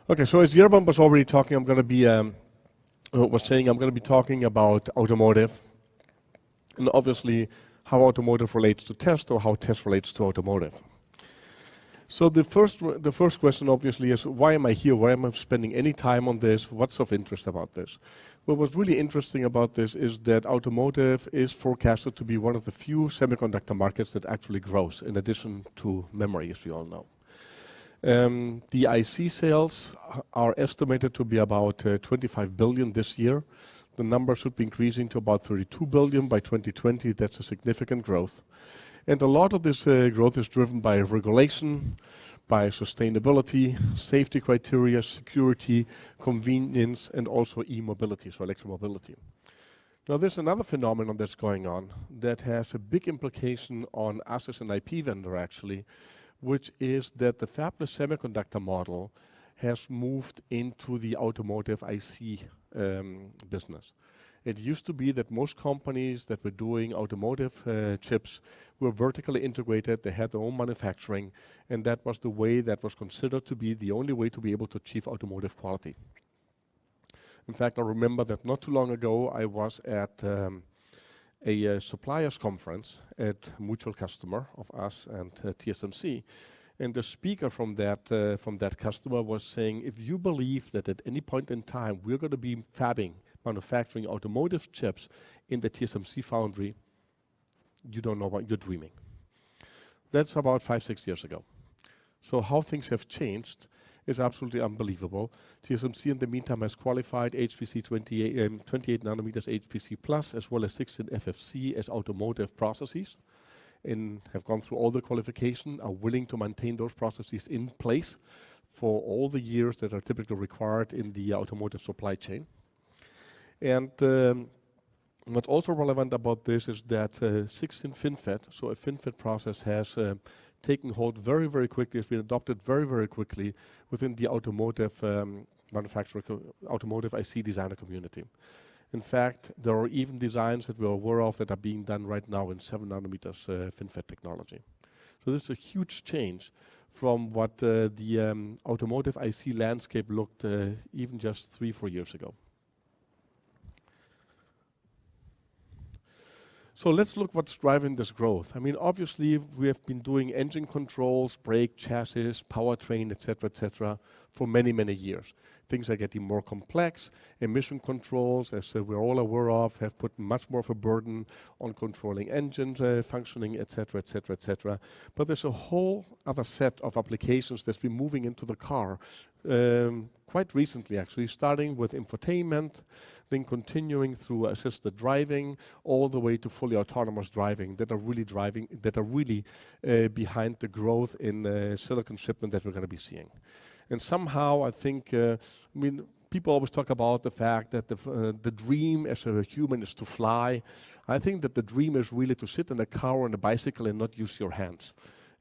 Okay, so as Jeroen was already talking, I'm going to be I'm going to be talking about automotive, and obviously how automotive relates to test or how test relates to automotive. So the first question obviously is, why am I here? Why am I spending any time on this? What's of interest about this? Well, what's really interesting about this is that automotive is forecasted to be one of the few semiconductor markets that actually grows, in addition to memory, as we all know. The IC sales are estimated to be about 25 billion this year. The number should be increasing to about 32 billion by 2020. That's a significant growth. And a lot of this growth is driven by regulation, by sustainability, safety criteria, security, convenience, and also e-mobility, so electromobility. Now there's another phenomenon that's going on that has a big implication on us as an IP vendor actually, which is that the fabless semiconductor model has moved into the automotive IC business. It used to be that most companies that were doing automotive chips were vertically integrated, they had their own manufacturing, and that was the way that was considered to be the only way to be able to achieve automotive quality. In fact, I remember that not too long ago I was at a suppliers conference at a mutual customer of us and TSMC, and the speaker from that customer was saying, if you believe that at any point in time we're going to be manufacturing automotive chips in the TSMC foundry, you don't know what you're dreaming. That's about 5-6 years ago. So how things have changed is absolutely unbelievable. TSMC in the meantime has qualified HPC 28 nanometers HPC plus as well as 16 FFC as automotive processes and have gone through all the qualification, are willing to maintain those processes in place for all the years that are typically required in the automotive supply chain. And what's also relevant about this is that 16 FinFET, so a FinFET process has taken hold very, very quickly, has been adopted very, very quickly within the automotive automotive IC designer community. In fact, there are even designs that we're aware of that are being done right now in 7 nanometers FinFET technology. So this is a huge change from what the automotive IC landscape looked even just 3-4 years ago. So let's look what's driving this growth. I mean, obviously, we have been doing engine controls, brake, chassis, powertrain, etc., for many, many years. Things are getting more complex. Emission controls, as we're all aware of, have put much more of a burden on controlling engines functioning, etc. But there's a whole other set of applications that's been moving into the car quite recently, actually, starting with infotainment, then continuing through assisted driving, all the way to fully autonomous driving that are really behind the growth in silicon shipment that we're going to be seeing. And somehow I think, people always talk about the fact that the dream as a human is to fly. I think that the dream is really to sit in a car or on a bicycle and not use your hands.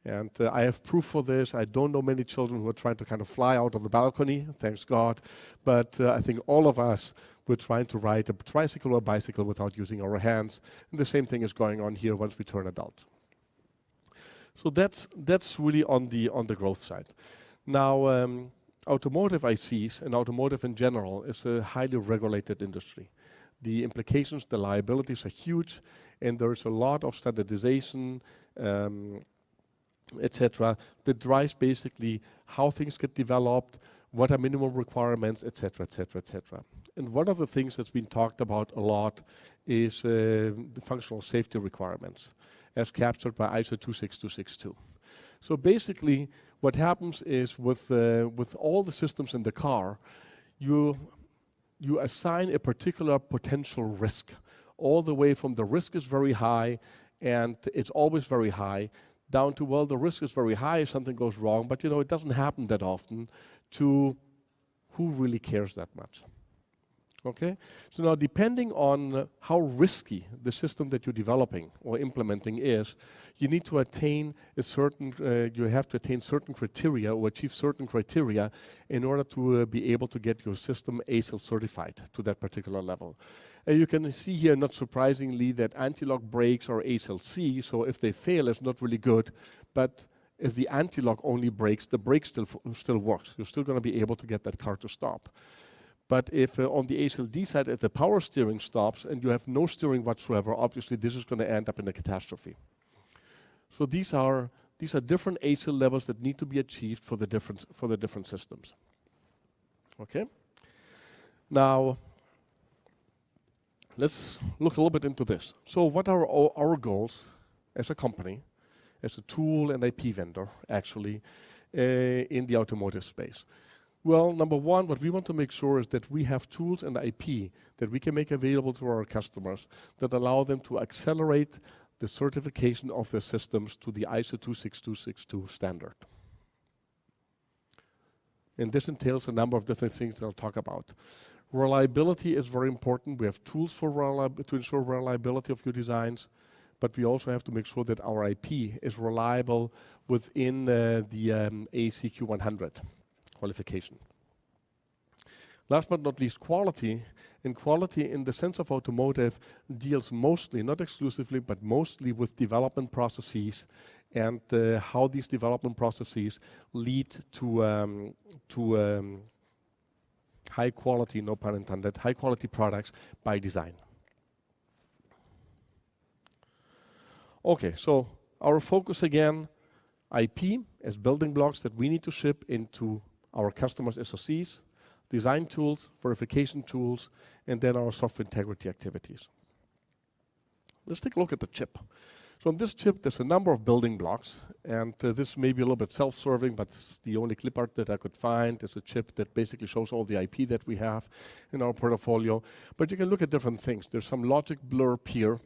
And I have proof for this. I don't know many children who are trying to kind of fly out of the balcony, thanks God. But I think all of us were trying to ride a tricycle or a bicycle without using our hands. And the same thing is going on here once we turn adults. So that's really on the growth side. Now, automotive ICs and automotive in general is a highly regulated industry. The implications, the liabilities are huge, and there's a lot of standardization, etc., that drives basically how things get developed, what are minimum requirements, etc. And one of the things that's been talked about a lot is the functional safety requirements, as captured by ISO 26262. So basically, what happens is with all the systems in the car, you assign a particular potential risk, all the way from the risk is very high, and it's always very high, down to, well, the risk is very high if something goes wrong, but it doesn't happen that often, to who really cares that much. Okay? So now, depending on how risky the system that you're developing or implementing is, you need to attain you have to attain certain criteria or achieve certain criteria in order to be able to get your system ASIL certified to that particular level. And you can see here, not surprisingly, that anti-lock brakes are ASIL C, so if they fail, it's not really good, but if the anti-lock only breaks, the brake still works. You're still going to be able to get that car to stop. But if on the ACLD side, if the power steering stops and you have no steering whatsoever, obviously this is going to end up in a catastrophe. So these are different ACL levels that need to be achieved for the different systems. Okay. Now let's look a little bit into this. So what are our goals as a company, as a tool and IP vendor, actually, in the automotive space? Well, number one, what we want to make sure is that we have tools and IP that we can make available to our customers that allow them to accelerate the certification of their systems to the ISO 26262 standard. And this entails a number of different things that I'll talk about. Reliability is very important. We have tools for to ensure reliability of your designs, but we also have to make sure that our IP is reliable within the AEC Q100 qualification. Last but not least, quality. And quality in the sense of automotive deals mostly, not exclusively, but mostly with development processes and how these development processes lead to high quality, no pun intended, high quality products by design. Okay, so our focus again, IP as building blocks that we need to ship into our customers' SoCs, design tools, verification tools, and then our software integrity activities. Let's take a look at the chip. So on this chip, there's a number of building blocks, and this may be a little bit self-serving, but it's the only clip art that I could find. It's a chip that basically shows all the IP that we have in our portfolio. But you can look at different things. There's some logic blurb here,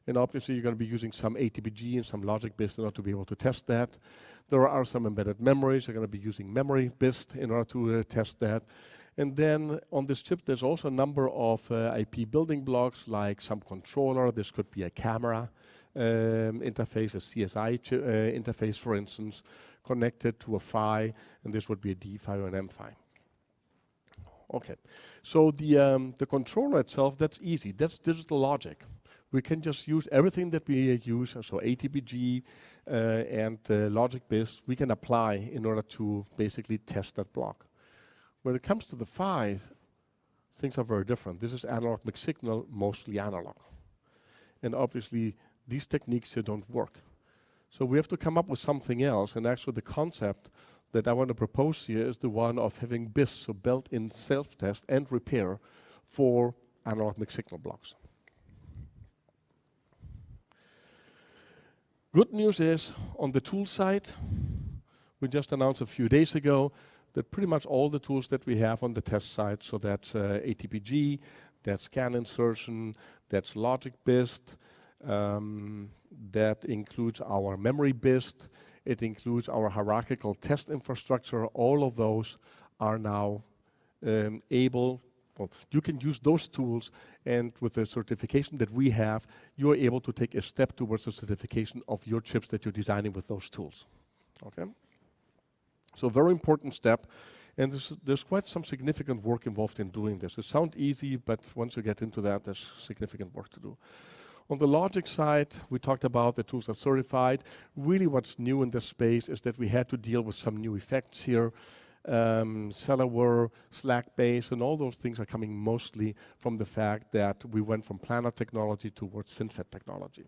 and obviously you're going to be using some ATPG and some logic BIST in order to be able to test that. There are some embedded memories. You're going to be using memory BIST in order to test that. And then on this chip, there's also a number of IP building blocks, like some controller. This could be a camera interface, a CSI interface, for instance, connected to a PHY, and this would be a D PHY or an M PHY. Okay, so the controller itself, that's easy. That's digital logic. We can just use everything that we use, so ATPG and logic BIST, we can apply in order to basically test that block. When it comes to the PHY, things are very different. This is analog mixed signal, mostly analog. And obviously, these techniques here don't work. So we have to come up with something else, and actually the concept that I want to propose here is the one of having BIST, so built-in self-test and repair for analog mixed signal blocks. Good news is, on the tool side, we just announced a few days ago that pretty much all the tools that we have on the test side, so that's ATPG, that's scan insertion, that's logic BIST, that includes our memory BIST, it includes our hierarchical test infrastructure. All of those are now able, well, you can use those tools, and with the certification that we have, you're able to take a step towards the certification of your chips that you're designing with those tools. Okay? So very important step, and there's quite some significant work involved in doing this. It sounds easy, but once you get into that, there's significant work to do. On the logic side, we talked about the tools are certified. Really what's new in this space is that we had to deal with some new effects here. Cellular, slack base, and all those things are coming mostly from the fact that we went from planar technology towards FinFET technology.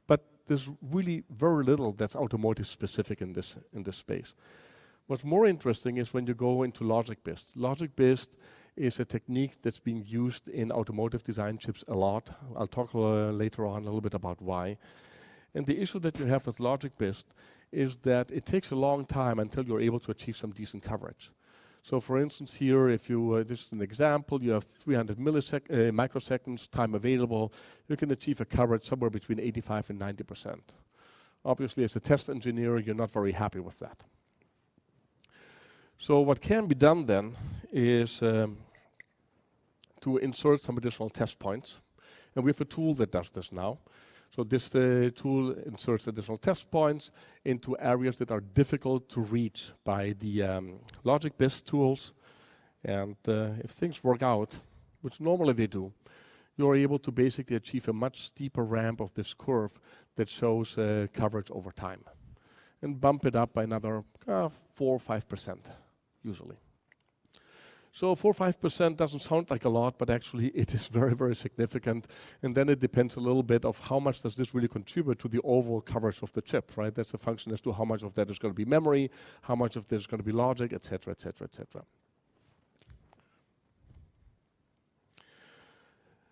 But there's really very little that's automotive specific in this space. What's more interesting is when you go into logic BIST. Logic BIST is a technique that's being used in automotive design chips a lot. I'll talk later on a little bit about why. And the issue that you have with logic BIST is that it takes a long time until you're able to achieve some decent coverage. So for instance here, if you, this is an example, you have 300 microseconds time available, you can achieve a coverage somewhere between 85 and 90%. Obviously as a test engineer, you're not very happy with that. So what can be done then is to insert some additional test points. And we have a tool that does this now. So this tool inserts additional test points into areas that are difficult to reach by the logic BIST tools. And if things work out, which normally they do, you're able to basically achieve a much steeper ramp of this curve that shows coverage over time. and bump it up by another 4 or 5% usually. So 4 or 5% doesn't sound like a lot, but actually it is very, very significant. And then it depends a little bit of how much does this really contribute to the overall coverage of the chip, right? That's a function as to how much of that is going to be memory, how much of this is going to be logic, et cetera, et cetera, et cetera.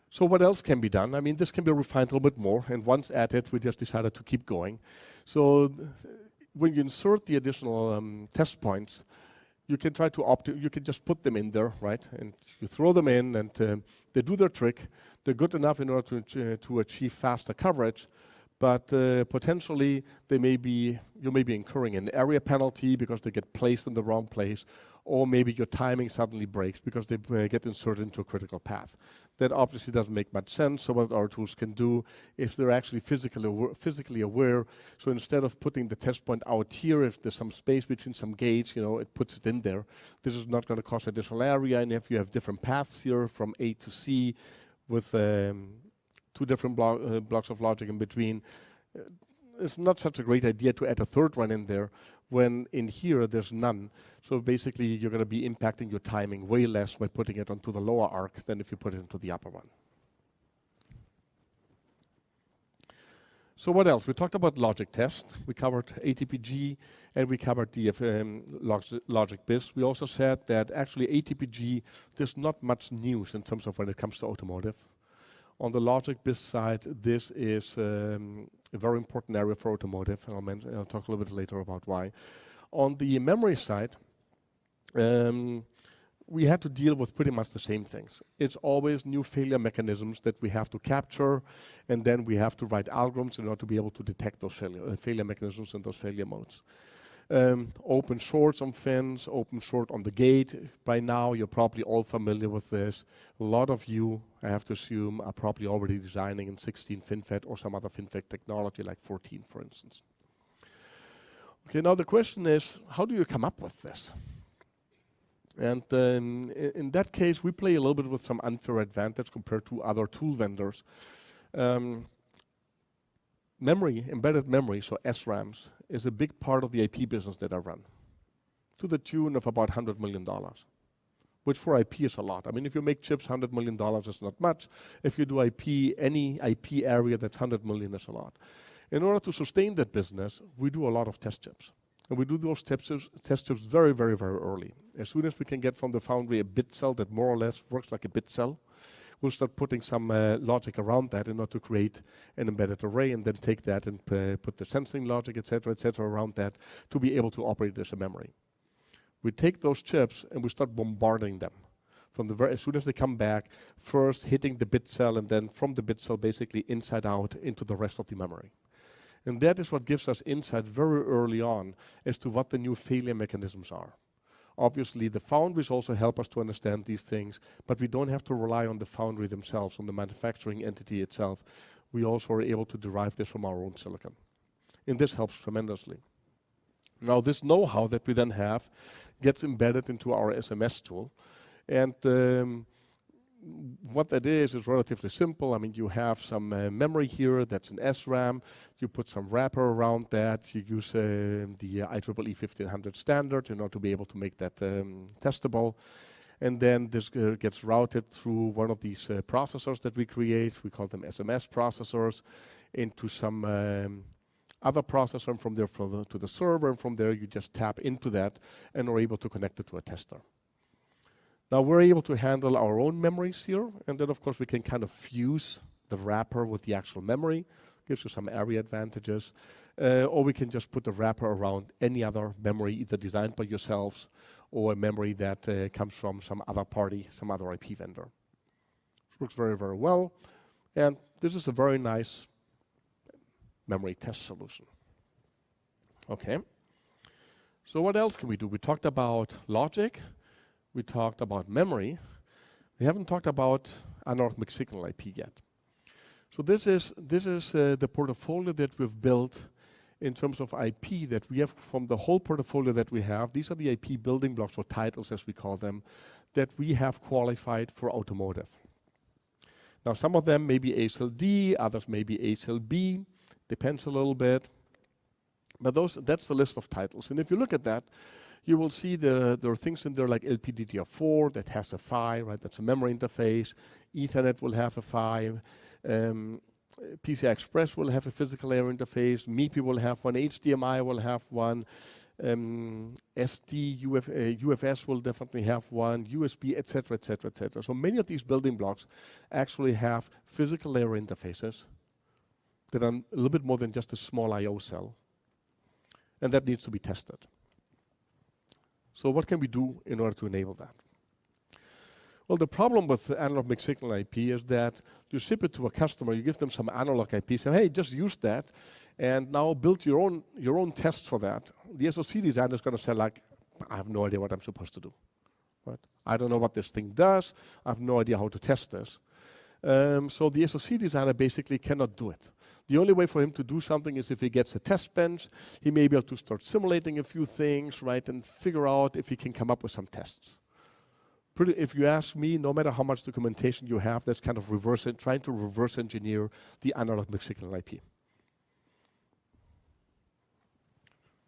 So what else can be done? I mean, this can be refined a little bit more. And once at it, we just decided to keep going. So when you insert the additional test points, you can try to you can just put them in there, right? And you throw them in, and they do their trick. They're good enough in order to achieve faster coverage, but potentially you may be incurring an area penalty because they get placed in the wrong place, or maybe your timing suddenly breaks because they get inserted into a critical path. That obviously doesn't make much sense. So what our tools can do, if they're actually physically aware, so instead of putting the test point out here, if there's some space between some gates, it puts it in there. This is not going to cost additional area, and if you have different paths here from A to C with 2 different blocks of logic in between, it's not such a great idea to add a third one in there when in here there's none. So basically you're going to be impacting your timing way less by putting it onto the lower arc than if you put it into the upper one. So what else? We talked about logic test. We covered ATPG and we covered the logic BIS. We also said that actually ATPG, there's not much news in terms of when it comes to automotive. On the logic BIS side, this is a very important area for automotive, and I'll talk a little bit later about why. On the memory side, we had to deal with pretty much the same things. It's always new failure mechanisms that we have to capture, and then we have to write algorithms in order to be able to detect those failure mechanisms and those failure modes. Open shorts on fins, open short on the gate. By now, you're probably all familiar with this. A lot of you, I have to assume, are probably already designing in 16 FinFET or some other FinFET technology like 14, for instance. Okay, now the question is, how do you come up with this? And in that case, we play a little bit with some unfair advantage compared to other tool vendors. Embedded memory, so SRAMs, is a big part of the IP business that I run, to the tune of about $100 million, which for IP is a lot. I mean, if you make chips, $100 million is not much. If you do IP, any IP area that's $100 million is a lot. In order to sustain that business, we do a lot of test chips. And we do those test chips very, very, very early. As soon as we can get from the foundry a bit cell that more or less works like a bit cell, we'll start putting some logic around that in order to create an embedded array, and then take that and put the sensing logic, et cetera, around that to be able to operate as a memory. We take those chips and we start bombarding them. As soon as they come back, first hitting the bit cell, and then from the bit cell basically inside out into the rest of the memory. And that is what gives us insight very early on as to what the new failure mechanisms are. Obviously, the foundries also help us to understand these things, but we don't have to rely on the foundry themselves, on the manufacturing entity itself. We also are able to derive this from our own silicon. And this helps tremendously. Now, this know-how that we then have gets embedded into our SMS tool. And what that is relatively simple. I mean, you have some memory here that's an SRAM. You put some wrapper around that. You use the IEEE 1500 standard in order to be able to make that testable. And then this gets routed through one of these processors that we create. We call them SMS processors, into some other processor, and from there to the server. And from there, you just tap into that and are able to connect it to a tester. Now we're able to handle our own memories here, and then of course we can kind of fuse the wrapper with the actual memory, gives you some area advantages, or we can just put the wrapper around any other memory, either designed by yourselves or a memory that comes from some other party, some other IP vendor. This works very, very well, and this is a very nice memory test solution. Okay, so what else can we do? We talked about logic. We talked about memory. We haven't talked about analog mixed signal IP yet. So this is the portfolio that we've built in terms of IP that we have from the whole portfolio that we have. These are the IP building blocks, or titles as we call them, that we have qualified for automotive. Now some of them may be ASIL D, others may be ASIL B, depends a little bit. But that's the list of titles. And if you look at that, you will see there are things in there like LPDDR4 that has a PHY, right? That's a memory interface. Ethernet will have a PHY. PCI Express will have a physical layer interface. MIPI will have one. HDMI will have one. SD, UFS will definitely have one. USB, etc., etc., etc. So many of these building blocks actually have physical layer interfaces that are a little bit more than just a small I/O cell, and that needs to be tested. So what can we do in order to enable that? Well, the problem with the analog mixed signal IP is that you ship it to a customer, you give them some analog IP, say, hey, just use that, and now build your own tests for that. The SoC designer is going to say, like, I have no idea what I'm supposed to do. Right? I don't know what this thing does. I have no idea how to test this. So the SoC designer basically cannot do it. The only way for him to do something is if he gets a test bench, he may be able to start simulating a few things, right, and figure out if he can come up with some tests. If you ask me, no matter how much documentation you have, that's kind of trying to reverse engineer the analog mixed signal IP.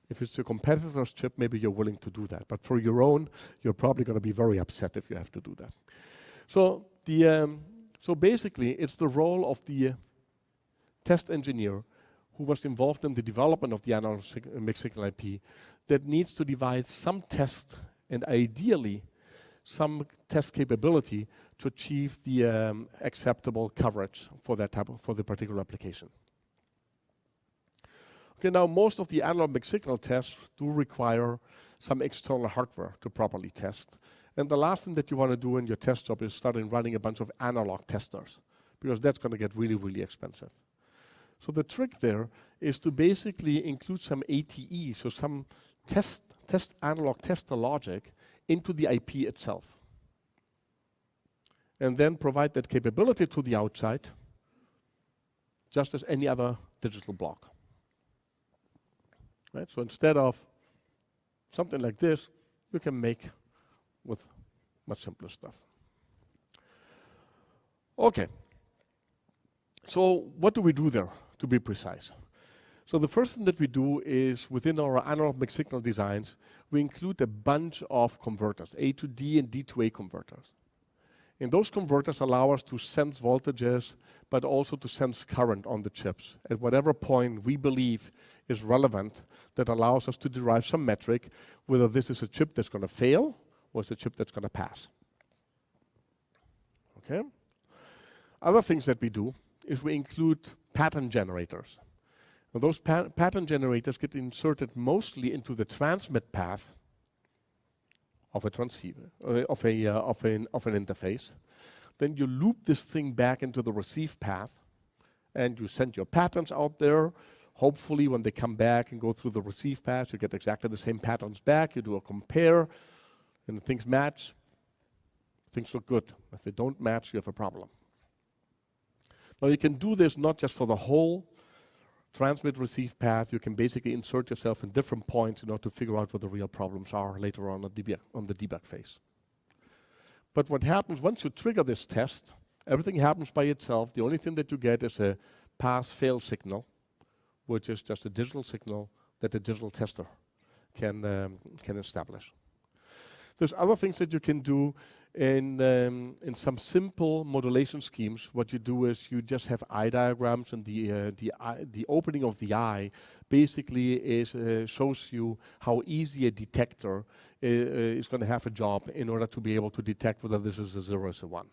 If it's a competitor's chip, maybe you're willing to do that. But for your own, you're probably going to be very upset if you have to do that. So basically, it's the role of the test engineer who was involved in the development of the analog mixed signal IP that needs to devise some test and ideally some test capability to achieve the acceptable coverage for the particular application. Okay, now most of the analog mixed signal tests do require some external hardware to properly test. And the last thing that you want to do in your test job is start running a bunch of analog testers, because that's going to get really, really expensive. So the trick there is to basically include some ATE, so some analog tester logic into the IP itself. And then provide that capability to the outside, just as any other digital block. Right? So instead of something like this, you can make with much simpler stuff. Okay. So what do we do there, to be precise? So the first thing that we do is within our analog mixed signal designs, we include a bunch of converters, A to D and D to A converters. And those converters allow us to sense voltages, but also to sense current on the chips at whatever point we believe is relevant that allows us to derive some metric, whether this is a chip that's going to fail or it's a chip that's going to pass. Okay? Other things that we do is we include pattern generators. And those pattern generators get inserted mostly into the transmit path of a transceiver, of an interface. Then you loop this thing back into the receive path, and you send your patterns out there. Hopefully, when they come back and go through the receive path, you get exactly the same patterns back. You do a compare, and things match. Things look good. If they don't match, you have a problem. Now, you can do this not just for the whole transmit-receive path. You can basically insert yourself in different points in order to figure out what the real problems are later on the debug phase. But what happens once you trigger this test, everything happens by itself. The only thing that you get is a pass-fail signal, which is just a digital signal that the digital tester can establish. There's other things that you can do in some simple modulation schemes. What you do is you just have eye diagrams, and the opening of the eye basically shows you how easy a detector is going to have a job in order to be able to detect whether this is a 0 or a 1.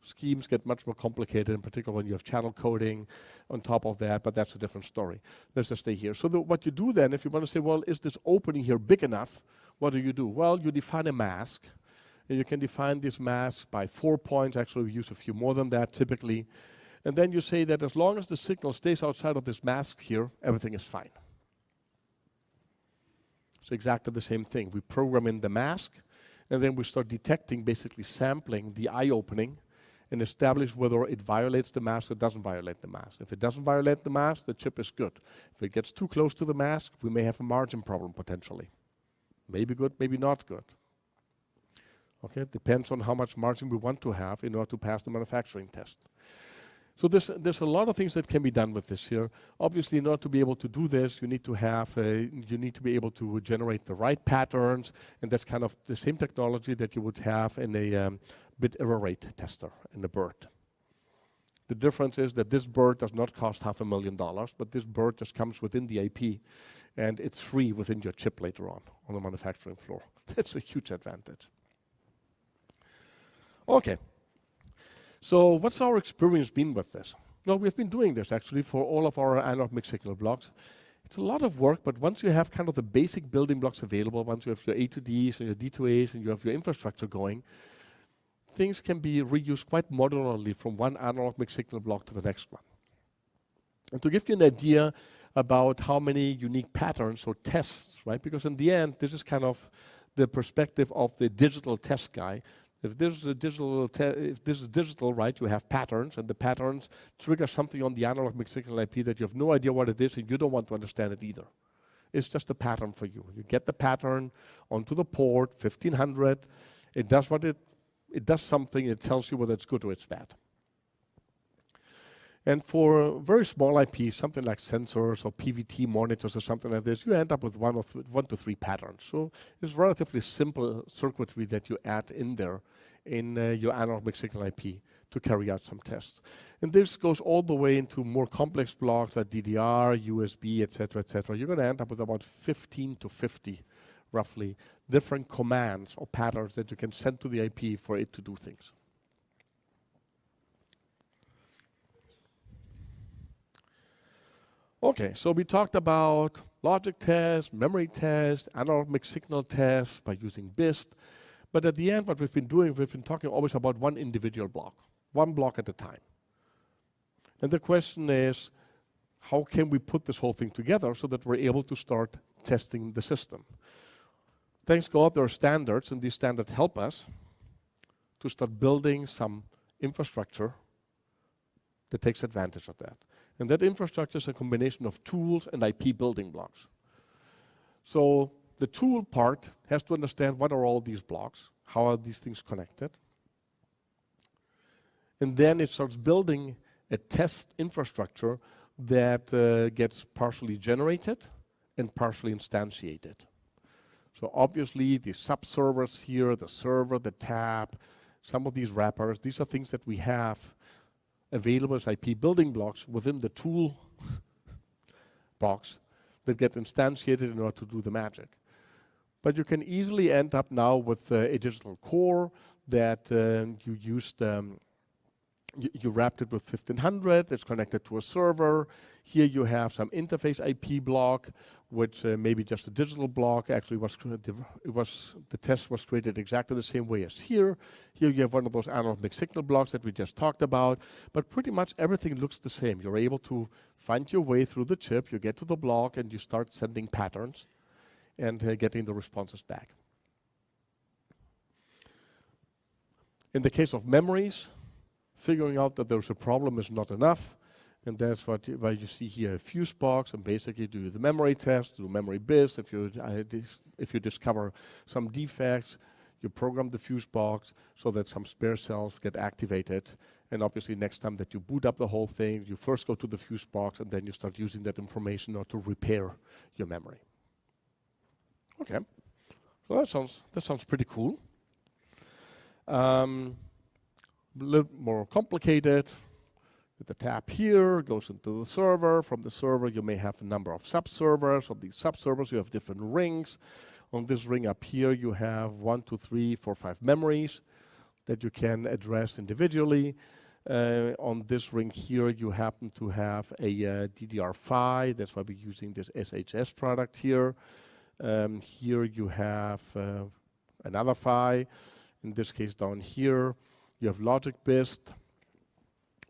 Schemes get much more complicated, in particular when you have channel coding on top of that, but that's a different story. Let's just stay here. So what you do then, if you want to say, well, is this opening here big enough? What do? Well, you define a mask, and you can define this mask by 4 points. Actually, we use a few more than that typically. And then you say that as long as the signal stays outside of this mask here, everything is fine. It's exactly the same thing. We program in the mask, and then we start detecting, basically sampling the eye opening, and establish whether it violates the mask or doesn't violate the mask. If it doesn't violate the mask, the chip is good. If it gets too close to the mask, we may have a margin problem potentially. Maybe good, maybe not good. Okay, it depends on how much margin we want to have in order to pass the manufacturing test. So there's a lot of things that can be done with this here. Obviously, in order to be able to do this, you need to be able to generate the right patterns, and that's kind of the same technology that you would have in a bit error rate tester in a BERT. The difference is that this BERT does not cost $500,000, but this BERT just comes within the IP, and it's free within your chip later on the manufacturing floor. That's a huge advantage. Okay. So what's our experience been with this? Well, we've been doing this actually for all of our analog mixed signal blocks. It's a lot of work, but once you have kind of the basic building blocks available, once you have your A to Ds and your D to As and you have your infrastructure going, things can be reused quite modularly from one analog mixed signal block to the next one. And to give you an idea about how many unique patterns or tests, right? Because in the end, this is kind of the perspective of the digital test guy. If this is digital, right, you have patterns, and the patterns trigger something on the analog mixed signal IP that you have no idea what it is, and you don't want to understand it either. It's just a pattern for you. You get the pattern onto the port, 1500. It does what it does something. It tells you whether it's good or it's bad. And for very small IPs, something like sensors or PVT monitors or something like this, you end up with 1 to 3 patterns. So it's relatively simple circuitry that you add in there in your analog mixed signal IP to carry out some tests. And this goes all the way into more complex blocks like DDR, USB, et cetera, et cetera. You're going to end up with about 15 to 50, roughly, different commands or patterns that you can send to the IP for it to do things. Okay, so we talked about logic tests, memory tests, analog mixed signal tests by using BIST. But at the end, what we've been doing, we've been talking always about one individual block, one block at a time. And the question is, how can we put this whole thing together so that we're able to start testing the system? Thanks God, there are standards, and these standards help us to start building some infrastructure that takes advantage of that. And that infrastructure is a combination of tools and IP building blocks. So the tool part has to understand what are all these blocks, how are these things connected. And then it starts building a test infrastructure that gets partially generated and partially instantiated. So obviously the sub-servers here, the server, the tab, some of these wrappers, these are things that we have available as IP building blocks within the tool box that get instantiated in order to do the magic. But you can easily end up now with a digital core that you used, you wrapped it with 1500, it's connected to a server. Here you have some interface IP block, which may be just a digital block. Actually, the test was created exactly the same way as here. Here you have one of those analog mixed signal blocks that we just talked about, but pretty much everything looks the same. You're able to find your way through the chip, you get to the block, and you start sending patterns and getting the responses back. In the case of memories, figuring out that there's a problem is not enough. And that's why you see here a fuse box, and basically do the memory test, do memory BIS. If you discover some defects, you program the fuse box so that some spare cells get activated. And obviously next time that you boot up the whole thing, you first go to the fuse box and then you start using that information in order to repair your memory. Okay, so that sounds pretty cool. A little more complicated. The tab here goes into the server. From the server, you may have a number of sub-servers. On these sub-servers, you have different rings. On this ring up here, you have 1, 2, 3, 4, 5 memories that you can address individually. On this ring here, you happen to have a DDR PHY. That's why we're using this SHS product here. Here you have another PHY. In this case, down here, you have logic BIST.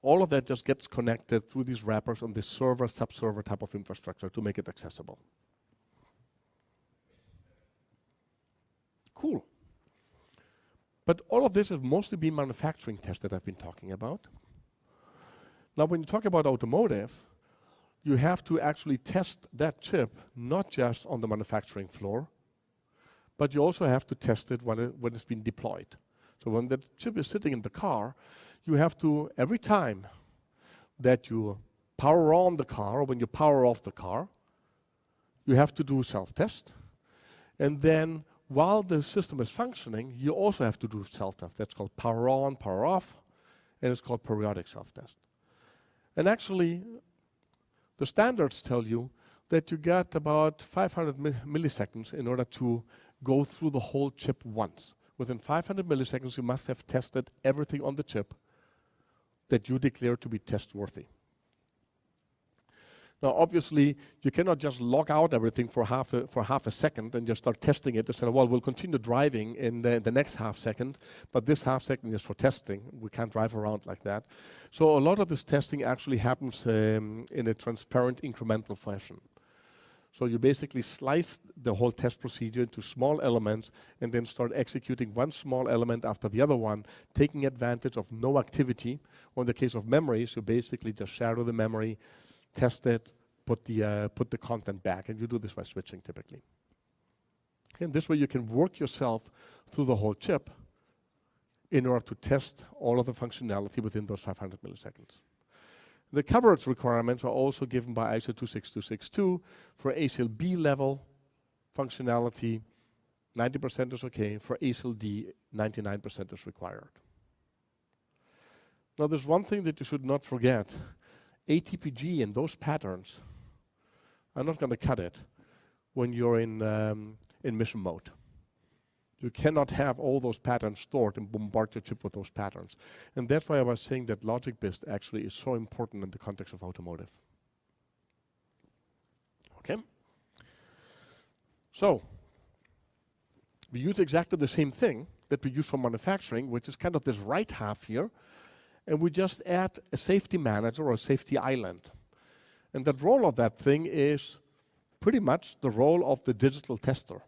All of that just gets connected through these wrappers on this server, sub-server type of infrastructure to make it accessible. Cool. But all of this has mostly been manufacturing tests that I've been talking about. Now, when you talk about automotive, you have to actually test that chip, not just on the manufacturing floor, but you also have to test it when it's been deployed. So when the chip is sitting in the car, you have to, every time that you power on the car, or when you power off the car, you have to do self-test. And then while the system is functioning, you also have to do self-test. That's called power on, power off, and it's called periodic self-test. And actually, the standards tell you that you get about 500 milliseconds in order to go through the whole chip once. Within 500 milliseconds, you must have tested everything on the chip that you declare to be test-worthy. Now, obviously, you cannot just log out everything for half a second and just start testing it and say, well, we'll continue driving in the next half second, but this half second is for testing. We can't drive around like that. So a lot of this testing actually happens in a transparent incremental fashion. So you basically slice the whole test procedure into small elements and then start executing one small element after the other one, taking advantage of no activity. Or in the case of memories, you basically just shadow the memory, test it, put the content back, and you do this by switching typically. And this way you can work yourself through the whole chip in order to test all of the functionality within those 500 milliseconds. The coverage requirements are also given by ISO 26262 for ASIL B level functionality. 90% is okay. For ASIL D, 99% is required. Now there's one thing that you should not forget. ATPG and those patterns are not going to cut it when you're in mission mode. You cannot have all those patterns stored and bombard your chip with those patterns. And that's why I was saying that logic BIST actually is so important in the context of automotive. Okay? So, we use exactly the same thing that we use for manufacturing, which is kind of this right half here, and we just add a safety manager or a safety island. And the role of that thing is pretty much the role of the digital tester.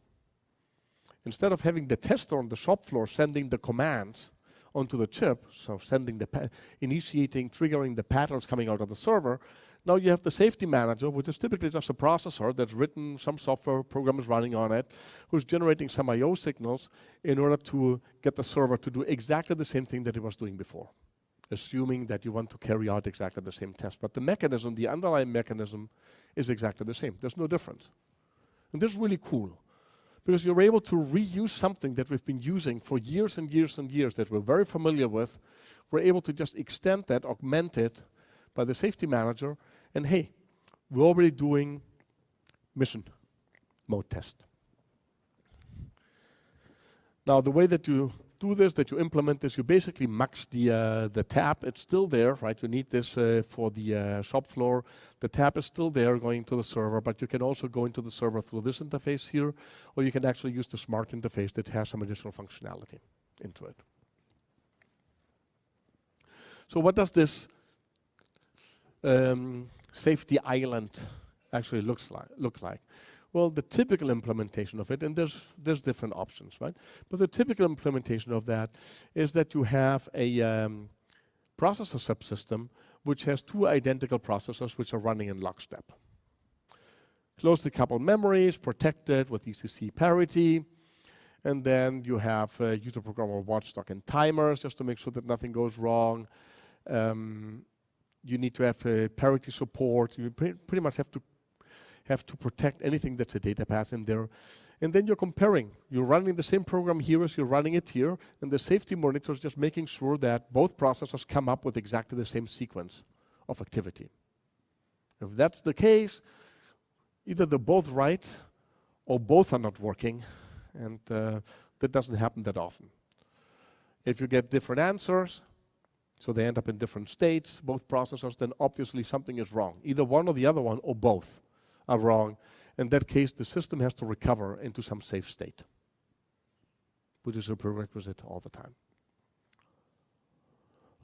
Instead of having the tester on the shop floor sending the commands onto the chip, so sending initiating, triggering the patterns coming out of the server, now you have the safety manager, which is typically just a processor that's written, some software program is running on it, who's generating some I/O signals in order to get the server to do exactly the same thing that it was doing before, assuming that you want to carry out exactly the same test. But the mechanism, the underlying mechanism, is exactly the same. There's no difference. And this is really cool, because you're able to reuse something that we've been using for years and years and years that we're very familiar with. We're able to just extend that, augment it by the safety manager, and hey, we're already doing mission mode test. Now, the way that you do this, that you implement this, you basically mux the tab. It's still there, right? You need this for the shop floor. The tab is still there going to the server, but you can also go into the server through this interface here, or you can actually use the smart interface that has some additional functionality into it. So what does this safety island actually look like? Well, the typical implementation of it, and there's different options, right? But the typical implementation of that is that you have a processor subsystem which has two identical processors which are running in lockstep. Closely coupled memories, protected with ECC parity, and then you have user programmable watchdog and timers just to make sure that nothing goes wrong. You need to have parity support. You pretty much have to protect anything that's a data path in there. And then you're comparing. You're running the same program here as you're running it here, and the safety monitor is just making sure that both processors come up with exactly the same sequence of activity. If that's the case, either they're both right or both are not working, and that doesn't happen that often. If you get different answers, so they end up in different states, both processors, then obviously something is wrong. Either one or the other one or both are wrong. In that case, the system has to recover into some safe state, which is a prerequisite all the time.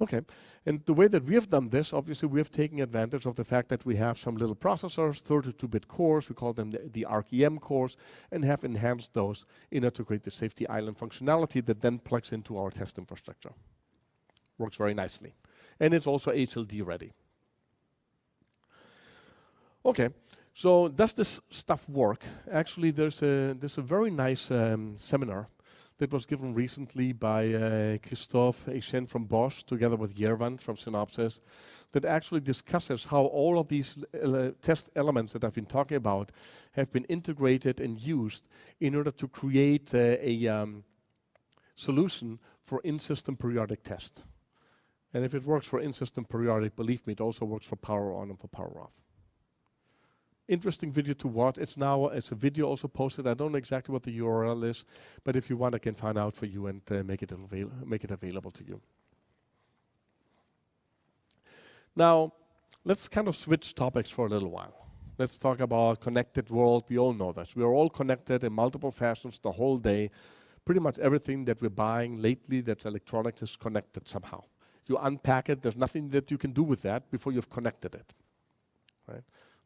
Okay, and the way that we have done this, obviously we have taken advantage of the fact that we have some little processors, 32-bit cores, we call them the ARC-EM cores, and have enhanced those in order to create the safety island functionality that then plugs into our test infrastructure. Works very nicely. And it's also HLD ready. Okay, so does this stuff work? Actually, there's a very nice seminar that was given recently by Christophe Etienne from Bosch, together with Yervan from Synopsys, that actually discusses how all of these test elements that I've been talking about have been integrated and used in order to create a solution for in-system periodic test. And if it works for in-system periodic, believe me, it also works for power on and for power off. Interesting video to watch. It's a video also posted. I don't know exactly what the URL is, but if you want, I can find out for you and make it available to you. Now, let's kind of switch topics for a little while. Let's talk about connected world. We all know this. We are all connected in multiple fashions the whole day. Pretty much everything that we're buying lately that's electronics is connected somehow. You unpack it, there's nothing that you can do with that before you've connected it. Right?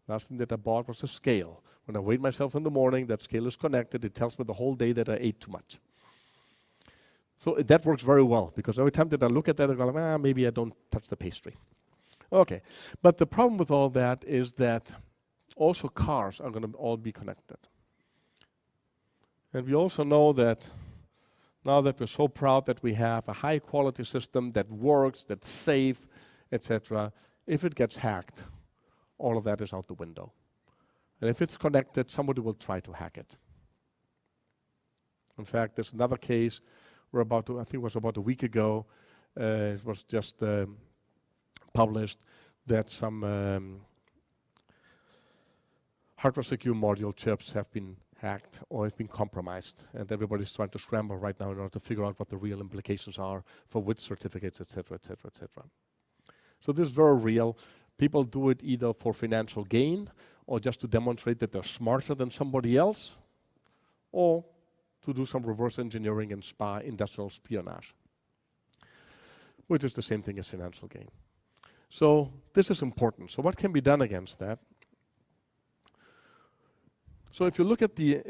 Last thing that I bought was a scale. When I weigh myself in the morning, that scale is connected. It tells me the whole day that I ate too much. So that works very well, because every time that I look at that, I go, maybe I don't touch the pastry. Okay, but the problem with all that is that also cars are going to all be connected. And we also know that now that we're so proud that we have a high quality system that works, that's safe, etc., if it gets hacked, all of that is out the window. And if it's connected, somebody will try to hack it. In fact, there's another case I think it was about a week ago, it was just published that some hardware secure module chips have been hacked or have been compromised, and everybody's trying to scramble right now in order to figure out what the real implications are for which certificates, etc., etc., etc. So this is very real. People do it either for financial gain or just to demonstrate that they're smarter than somebody else, or to do some reverse engineering and industrial espionage, which is the same thing as financial gain. So this is important. So what can be done against that? So if you look at the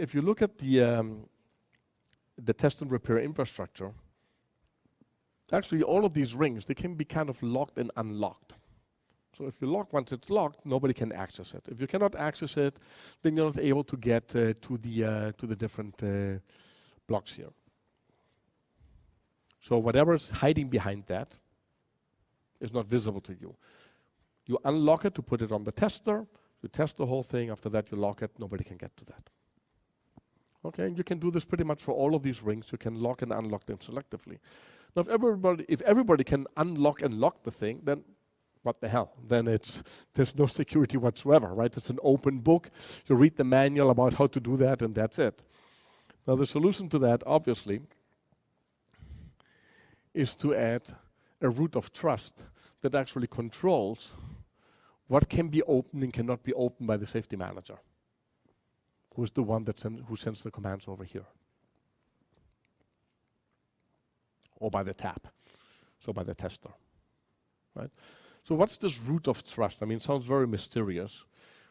test and repair infrastructure, actually all of these rings, they can be kind of locked and unlocked. So if you lock, once it's locked, nobody can access it. If you cannot access it, then you're not able to get to the different blocks here. So whatever's hiding behind that is not visible to you. You unlock it to put it on the tester. You test the whole thing. After that, you lock it. Nobody can get to that. Okay, and you can do this pretty much for all of these rings. You can lock and unlock them selectively. Now, if everybody can unlock and lock the thing, then what the hell? Then there's no security whatsoever, right? It's an open book. You read the manual about how to do that, and that's it. Now, the solution to that, obviously, is to add a root of trust that actually controls what can be opened and cannot be opened by the safety manager, who is the one who sends the commands over here, or by the tap, so by the tester, right? So what's this root of trust? I mean, it sounds very mysterious.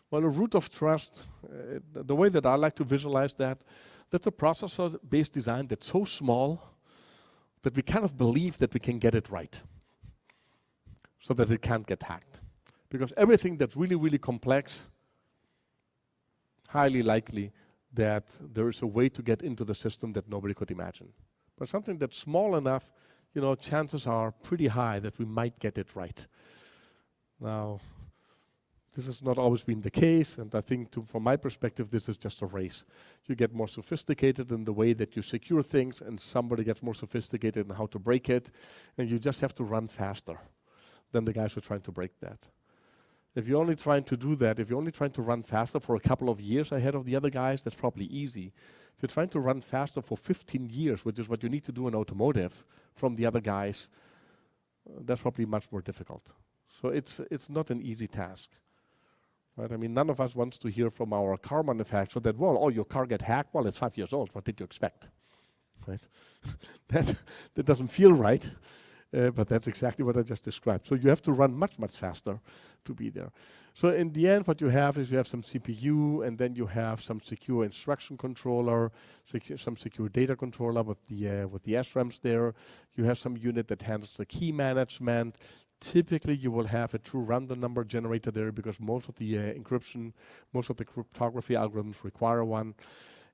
Well, a root of trust, the way that I like to visualize that, that's a processor-based design that's so small that we kind of believe that we can get it right, so that it can't get hacked. Because everything that's really, really complex, highly likely that there is a way to get into the system that nobody could imagine. But something that's small enough, you know, chances are pretty high that we might get it right. Now, this has not always been the case, and I think from my perspective, this is just a race. You get more sophisticated in the way that you secure things, and somebody gets more sophisticated in how to break it, and you just have to run faster than the guys who are trying to break that. If you're only trying to do that, if you're only trying to run faster for a couple of years ahead of the other guys, that's probably easy. If you're trying to run faster for 15 years, which is what you need to do in automotive from the other guys, that's probably much more difficult. So it's not an easy task. Right? I mean, none of us wants to hear from our car manufacturer that, well, oh, your car got hacked. Well, it's 5 years old. What did you expect? Right? that doesn't feel right. But that's exactly what I just described. So you have to run much, much faster to be there. So in the end, what you have is you have some CPU, and then you have some secure instruction controller, some secure data controller with the SRAMs there. You have some unit that handles the key management. Typically, you will have a true random number generator there because most of the encryption, most of the cryptography algorithms require one,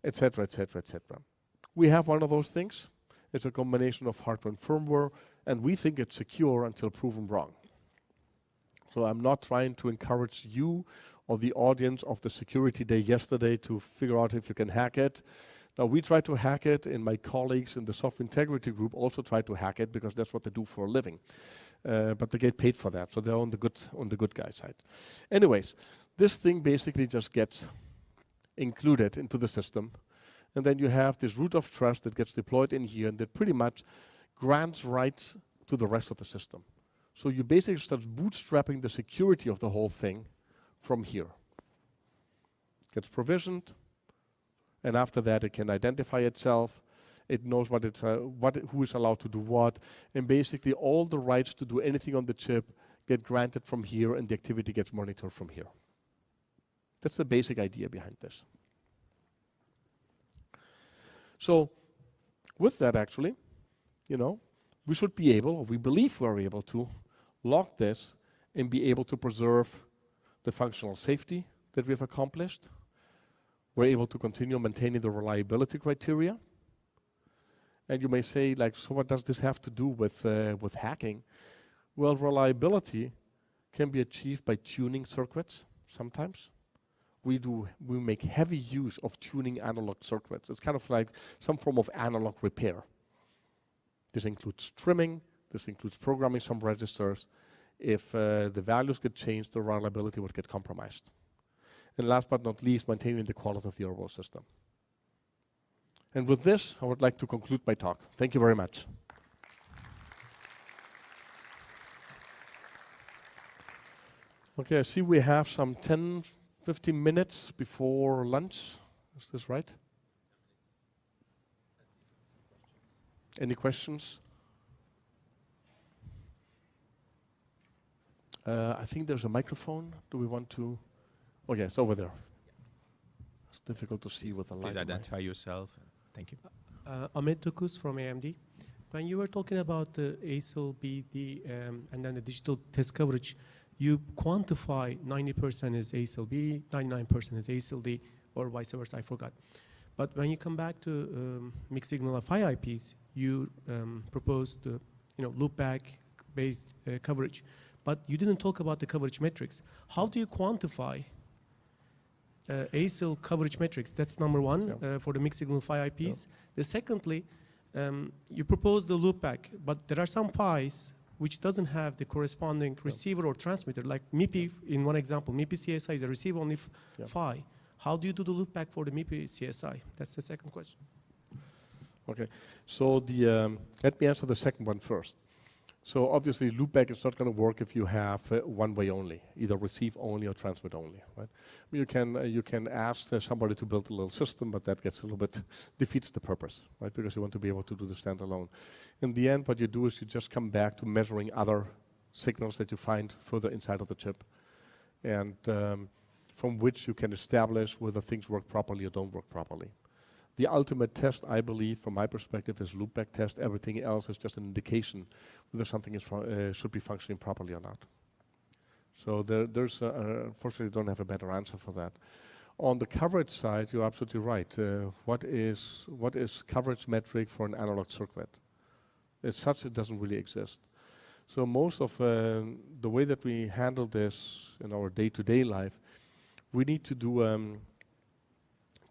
etc., etc., etc. We have one of those things. It's a combination of hardware and firmware, and we think it's secure until proven wrong. So I'm not trying to encourage you or the audience of the security day yesterday to figure out if you can hack it. Now, we try to hack it, and my colleagues in the software integrity group also try to hack it because that's what they do for a living. But they get paid for that, so they're on the good guy side. Anyways, this thing basically just gets included into the system, and then you have this root of trust that gets deployed in here, and that pretty much grants rights to the rest of the system. So you basically start bootstrapping the security of the whole thing from here. Gets provisioned, and after that it can identify itself. It knows who is allowed to do what, and basically all the rights to do anything on the chip get granted from here, and the activity gets monitored from here. That's the basic idea behind this. So with that, actually, we should be able, or we believe we're able to, lock this and be able to preserve the functional safety that we've accomplished. We're able to continue maintaining the reliability criteria. And you may say, so what does this have to do with hacking? Well, reliability can be achieved by tuning circuits sometimes. We make heavy use of tuning analog circuits. It's kind of like some form of analog repair. This includes trimming, this includes programming some registers. If the values get changed, the reliability would get compromised. And last but not least, maintaining the quality of the overall system. And with this, I would like to conclude my talk. Thank you very much. Okay, I see we have some 10, 15 minutes before lunch. Is this right? Any questions? I think there's a microphone. Do we want to? Oh, yeah, it's over there. It's difficult to see with the light. Please identify yourself. Thank you. Ahmet Tukus from AMD. When you were talking about the ASIL, B, and then the digital test coverage, you quantify 90% is ASIL B, 99% is ASIL D, or vice versa, I forgot. But when you come back to mixed signal FI IPs, you proposed the loopback-based coverage, but you didn't talk about the coverage metrics. How do you quantify ASIL coverage metrics? That's number one for the mixed signal PHY IPs. The secondly, you propose the loopback, but there are some PHYs which doesn't have the corresponding receiver or transmitter, like MIPI in one example. MIPI CSI is a receive-only PHY. How do you do the loopback for the MIPI CSI? That's the second question. Okay, so let me answer the second one first. So obviously, loopback is not going to work if you have one way only, either receive only or transmit only, right? You can ask somebody to build a little system, but that gets a little bit defeats the purpose, right? Because you want to be able to do the standalone. In the end, what you do is you just come back to measuring other signals that you find further inside of the chip, and from which you can establish whether things work properly or don't work properly. The ultimate test, I believe, from my perspective, is loopback test. Everything else is just an indication whether something is should be functioning properly or not. So there's, unfortunately, don't have a better answer for that. On the coverage side, you're absolutely right. What is coverage metric for an analog circuit? As such, it doesn't really exist. So most of the way that we handle this in our day-to-day life, we need to do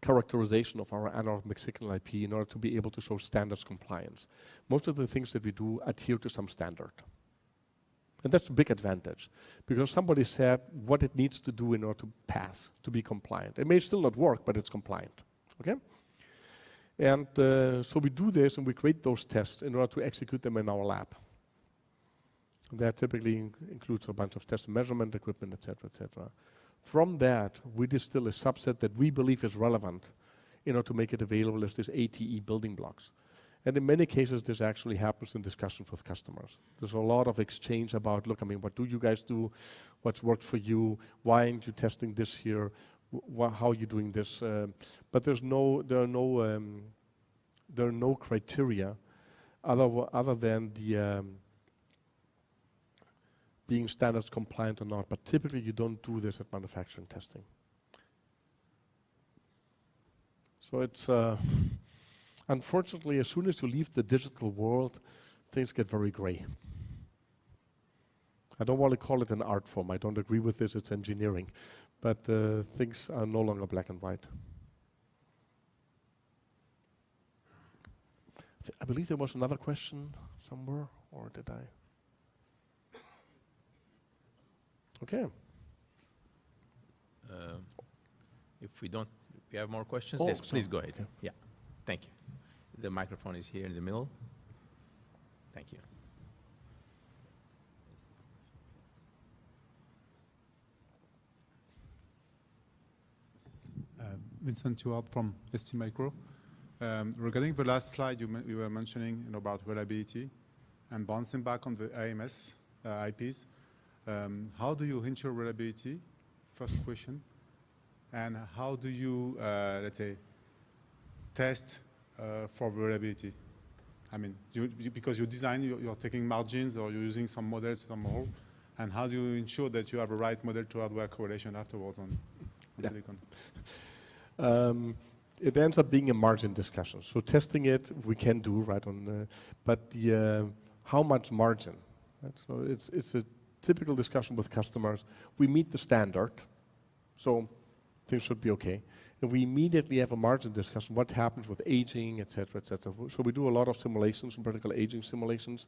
characterization of our analog mixed signal IP in order to be able to show standards compliance. Most of the things that we do adhere to some standard. And that's a big advantage, because somebody said what it needs to do in order to pass, to be compliant. It may still not work, but it's compliant, okay? And so we do this and we create those tests in order to execute them in our lab. That typically includes a bunch of test and measurement equipment, et cetera, et cetera. From that, we distill a subset that we believe is relevant in order to make it available as this ATE building blocks. And in many cases, this actually happens in discussions with customers. There's a lot of exchange about, look, I mean, what do you guys do? What's worked for you? Why aren't you testing this here? How are you doing this? But there are no criteria other than the being standards compliant or not, but typically you don't do this at manufacturing testing. So it's, Unfortunately, as soon as you leave the digital world, things get very gray. I don't want to call it an art form. I don't agree with this. It's engineering. But things are no longer black and white. I believe there was another question somewhere, or did I? Okay. If we have more questions? Oh, Yes, please go ahead. Okay. Yeah, thank you. The microphone is here in the middle. Thank you. Vincent Tuard from ST Micro. Regarding the last slide, you were mentioning about reliability and bouncing back on the AMS IPs. How do you ensure reliability? First question. And how do you, let's say, test for reliability? I mean, because you design, you're taking margins or you're using some models somehow. And how do you ensure that you have a right model to hardware correlation afterwards on silicon? It ends up being a margin discussion. So testing it, we can do right on, but the how much margin? Right? So it's a typical discussion with customers. We meet the standard, so things should be okay. And we immediately have a margin discussion. What happens with aging, et cetera, et cetera. So we do a lot of simulations, in particular aging simulations.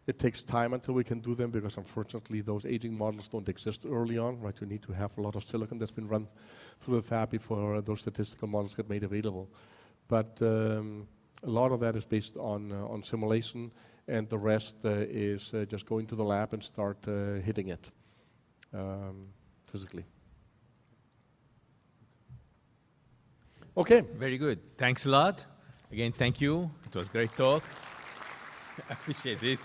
It takes time until we can do them because unfortunately those aging models don't exist early on, right? You need to have a lot of silicon that's been run through the fab before those statistical models get made available. But a lot of that is based on simulation, and the rest is just going to the lab and start hitting it physically. Okay. Very good. Thanks a lot. Again, thank you. It was a great talk. I appreciate it.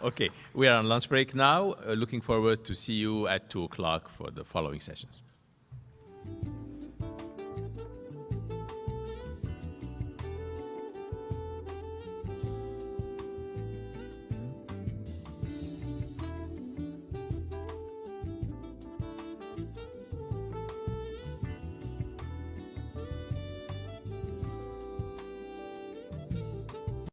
Okay, we are on lunch break now. Looking forward to see you at 2 o'clock for the following sessions.